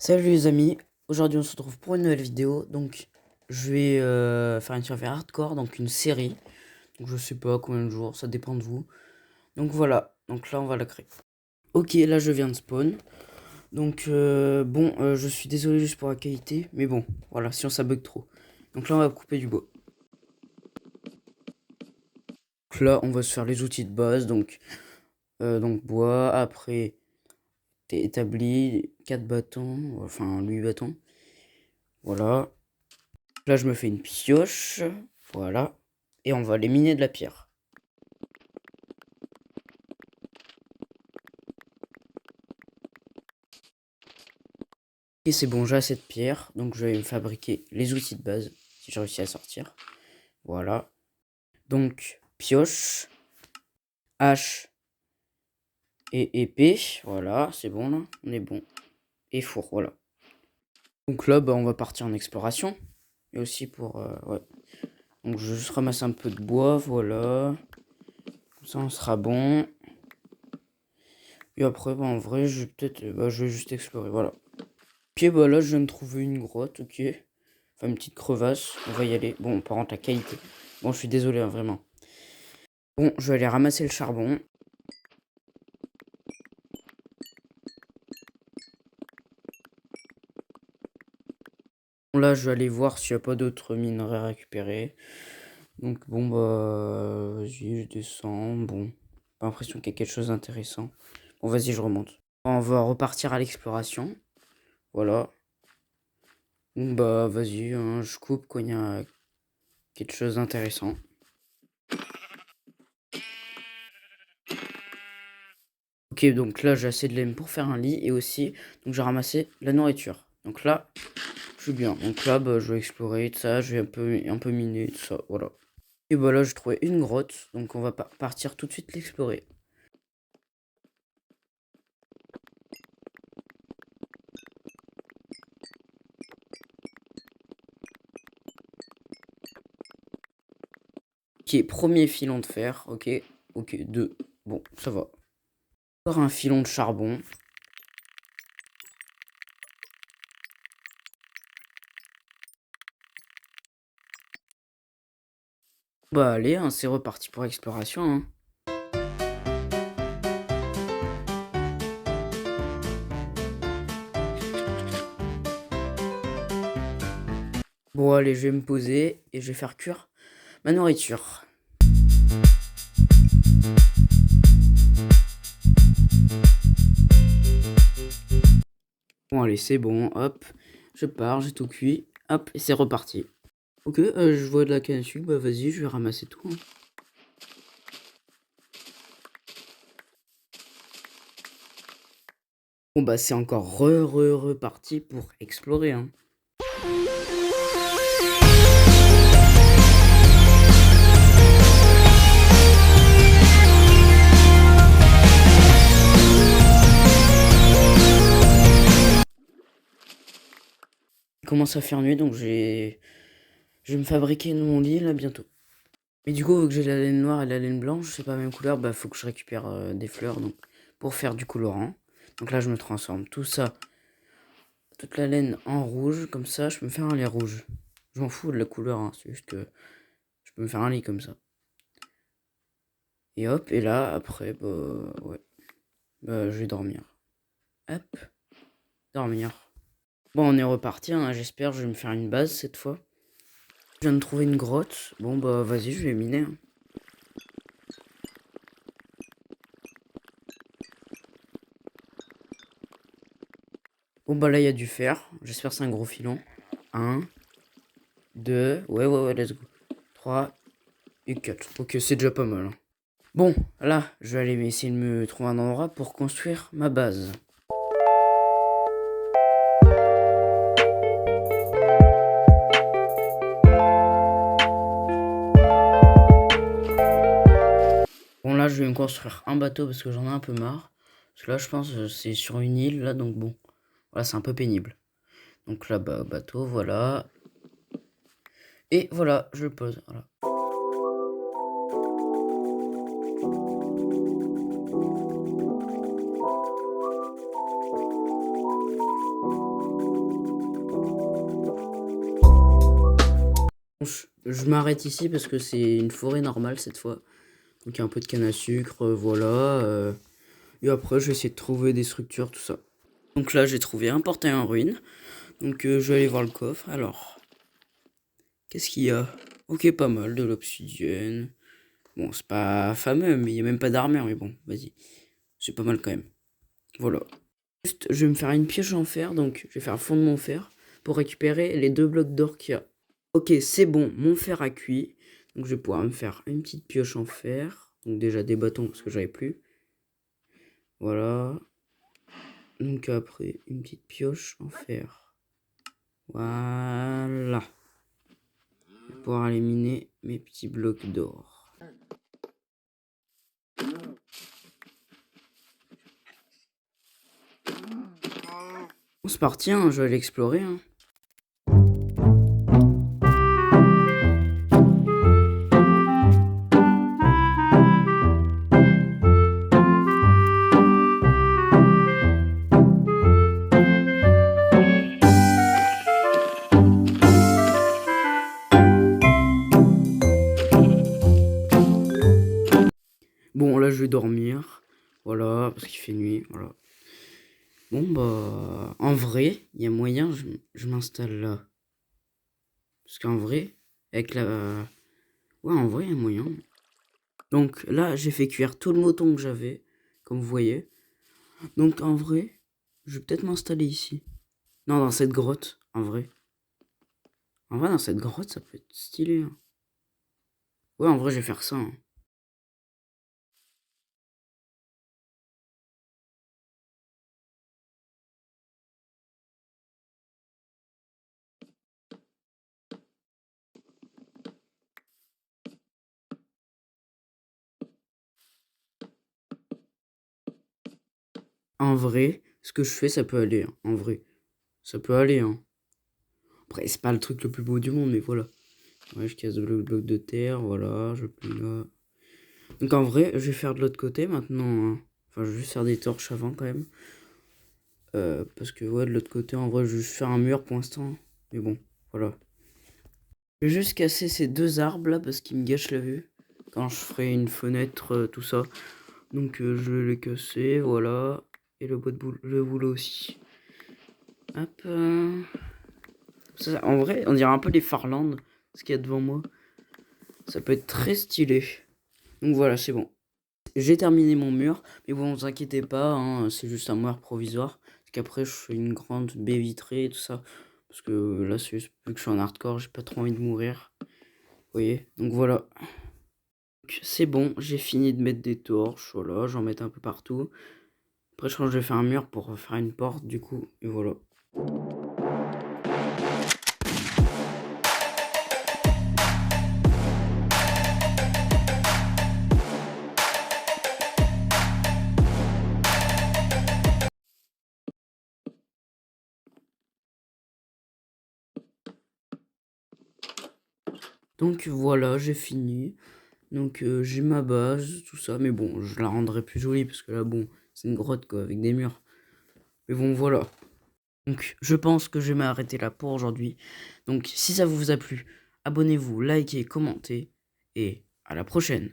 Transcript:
Salut les amis, aujourd'hui on se retrouve pour une nouvelle vidéo. Donc je vais faire une survie hardcore, donc une série. Donc je sais pas combien de jours, ça dépend de vous. Donc voilà, donc là on va la créer. Ok, là je viens de spawn. Donc bon, je suis désolé juste pour la qualité, mais bon, voilà, sinon ça bug trop. Donc là on va couper du bois. Donc là on va se faire les outils de base, donc bois, après t'es établi, 4 bâtons, enfin 8 bâtons. Voilà. Là, je me fais une pioche. Voilà. Et on va aller miner de la pierre. Et c'est bon, j'ai assez de pierre. Donc, je vais me fabriquer les outils de base. Si j'ai réussi à sortir. Voilà. Donc, pioche, hache et épée. Voilà, c'est bon là. On est bon. Et four, voilà. Donc là, bah, on va partir en exploration. Et aussi pour... ouais. Donc, je vais juste ramasser un peu de bois. Voilà. Comme ça, on sera bon. Et après, bah, en vrai, je vais peut-être... bah, je vais juste explorer. Voilà. Ok, bah là, je viens de trouver une grotte, ok. Enfin, une petite crevasse, on va y aller. Bon, par contre, la qualité. Bon, je suis désolé, hein, vraiment. Bon, je vais aller ramasser le charbon. Bon, là, je vais aller voir s'il n'y a pas d'autres minerais à récupérer. Donc, bon, bah, vas-y, je descends. Bon, pas l'impression qu'il y a quelque chose d'intéressant. Bon, vas-y, je remonte. On va repartir à l'exploration. Voilà. Bon, bah, vas-y, hein, je coupe quand il y a quelque chose d'intéressant. Ok, donc là, j'ai assez de laine pour faire un lit et aussi, donc j'ai ramassé la nourriture. Donc là, je suis bien. Donc là, bah, je vais explorer tout ça, je vais un peu miner tout ça, voilà. Et bah là, j'ai trouvé une grotte, donc on va partir tout de suite l'explorer. Ok, premier filon de fer, ok, ok, deux, bon, ça va. Encore un filon de charbon. Bah allez, hein, c'est reparti pour l'exploration, hein. Bon, allez, je vais me poser et je vais faire cuire ma nourriture. Bon, allez, c'est bon, hop, je pars, j'ai tout cuit, hop, et c'est reparti. Ok, je vois de la canne à sucre, bah vas-y, je vais ramasser tout, hein. Bon bah c'est encore reparti pour explorer, hein. Il commence à faire nuit, donc je vais me fabriquer mon lit là bientôt. Mais du coup, vu que j'ai la laine noire et la laine blanche, c'est pas la même couleur, bah faut que je récupère des fleurs donc pour faire du colorant. Donc là je me transforme tout ça, toute la laine en rouge, comme ça je peux me faire un lit rouge. Je m'en fous de la couleur, hein, c'est juste que je peux me faire un lit comme ça. Et hop, et là après, bah ouais, bah je vais dormir. Hop, dormir. Bon, on est reparti, hein, j'espère, je vais me faire une base cette fois. Je viens de trouver une grotte. Bon, bah, vas-y, je vais miner, hein. Bon, bah, là, il y a du fer. J'espère que c'est un gros filon. 1, 2, ouais, let's go. 3 et 4. Ok, c'est déjà pas mal, hein. Bon, là, je vais aller essayer de me trouver un endroit pour construire ma base. Bon, là, je vais me construire un bateau parce que j'en ai un peu marre. Parce que là, je pense que c'est sur une île, là, donc bon. Voilà, c'est un peu pénible. Donc là, bah, bateau, voilà. Et voilà, je le pose, voilà. Je m'arrête ici parce que c'est une forêt normale cette fois. Donc il y a un peu de canne à sucre, voilà. Et après, je vais essayer de trouver des structures, tout ça. Donc là, j'ai trouvé un portail en ruine. Donc je vais aller voir le coffre. Alors, qu'est-ce qu'il y a? Ok, pas mal, de l'obsidienne. Bon, c'est pas fameux, mais il n'y a même pas d'armure, mais bon, vas-y. C'est pas mal quand même. Voilà. Juste, je vais me faire une pioche en fer, donc je vais faire fondre mon fer pour récupérer les 2 blocs d'or qu'il y a. Ok, c'est bon, mon fer a cuit. Donc je vais pouvoir me faire une petite pioche en fer. Donc déjà des bâtons parce que j'avais plus. Voilà. Donc après, une petite pioche en fer. Voilà. Je vais pouvoir aller miner mes petits blocs d'or. Bon, c'est parti, hein, je vais aller explorer. Hein. Bon, là, je vais dormir. Voilà, parce qu'il fait nuit. Voilà. Bon, bah, en vrai, il y a moyen, je m'installe là. Parce qu'en vrai, avec la... Ouais, en vrai, il y a moyen. Donc là, j'ai fait cuire tout le mouton que j'avais, comme vous voyez. Donc en vrai, je vais peut-être m'installer ici. Non, dans cette grotte, en vrai. En vrai, dans cette grotte, ça peut être stylé. Hein. Ouais, en vrai, je vais faire ça. Hein. En vrai, ce que je fais, ça peut aller. Hein. En vrai, ça peut aller. Hein. Après, c'est pas le truc le plus beau du monde, mais voilà. Ouais, je casse le bloc de terre, voilà, je plie là. Donc en vrai, je vais faire de l'autre côté maintenant. Hein. Enfin, je vais juste faire des torches avant quand même. Parce que ouais, de l'autre côté, en vrai, je vais juste faire un mur pour l'instant. Mais bon, voilà. Je vais juste casser ces 2 arbres là parce qu'ils me gâchent la vue. Quand je ferai une fenêtre, tout ça. Donc je vais les casser, voilà. Et le bois de le boulot aussi. Hop. Ça, en vrai, on dirait un peu les Farlands, ce qu'il y a devant moi. Ça peut être très stylé. Donc voilà, c'est bon. J'ai terminé mon mur, mais bon, vous inquiétez pas, hein, c'est juste un mur provisoire. Parce qu'après, je fais une grande baie vitrée et tout ça. Parce que là, c'est juste vu que je suis en hardcore, j'ai pas trop envie de mourir. Vous voyez? Donc voilà. C'est bon, j'ai fini de mettre des torches, voilà, j'en mets un peu partout. Après, je crois que je vais faire un mur pour faire une porte, du coup, et voilà. Donc voilà, j'ai fini. Donc j'ai ma base, tout ça, mais bon, je la rendrai plus jolie, parce que là, bon, c'est une grotte, quoi, avec des murs. Mais bon, voilà. Donc, je pense que je vais m'arrêter là pour aujourd'hui. Donc, si ça vous a plu, abonnez-vous, likez, commentez, et à la prochaine.